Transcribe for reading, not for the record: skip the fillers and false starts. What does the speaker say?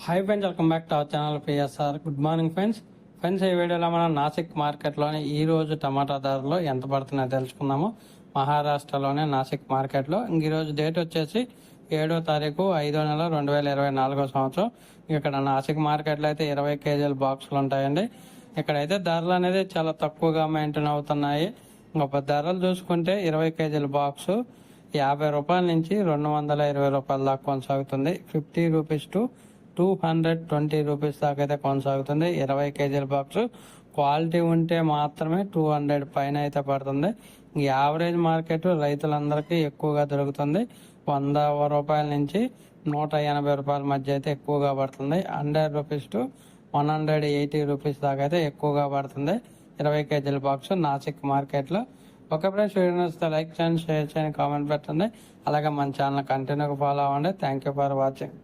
Hi friends, welcome back to our channel PSR. Good morning friends. ఈ వీడియోలో మనం నాసిక్ మార్కెట్లోని ఈ రోజు టమాటా ధరలు ఎంత పడుతున్నాయో తెలుసుకుందాము. మహారాష్ట్రలోనే నాసిక్ మార్కెట్లో ఈరోజు డేట్ వచ్చేసి 7వ తారీఖు 5వ నెల 2024 సంవత్సరం. ఇక్కడ నాసిక్ మార్కెట్లో అయితే 20 కేజీల బాక్సులు ఉంటాయండి. ఇక్కడైతే ధరలు అనేది చాలా తక్కువగా మెయింటైన్ అవుతున్నాయి. ఇంకొక ధరలు చూసుకుంటే 20 కేజీల బాక్సు 50 రూపాయల నుంచి 220 రూపాయల దాకా కొనసాగుతుంది. 50 రూపీస్ టు 220 రూపీస్ దాకా అయితే కొనసాగుతుంది. 20 కేజీల బాక్స్ క్వాలిటీ ఉంటే మాత్రమే 200 పైన అయితే పడుతుంది. యావరేజ్ మార్కెట్ రైతులందరికీ ఎక్కువగా దొరుకుతుంది. 100 రూపాయల నుంచి 180 రూపాయల మధ్య అయితే ఎక్కువగా పడుతుంది. 100 రూపీస్ టు 180 రూపీస్ దాకా అయితే ఎక్కువగా పడుతుంది 20 కేజీల బాక్స్ నాసిక్ మార్కెట్లో. ఒక ప్రైస్ వీడియో నచ్చితే లైక్ చేయండి, షేర్ చేయండి, కామెంట్ పెట్టండి. అలాగే మన ఛానల్ కంటిన్యూగా ఫాలో అవ్వండి. Thank you for watching.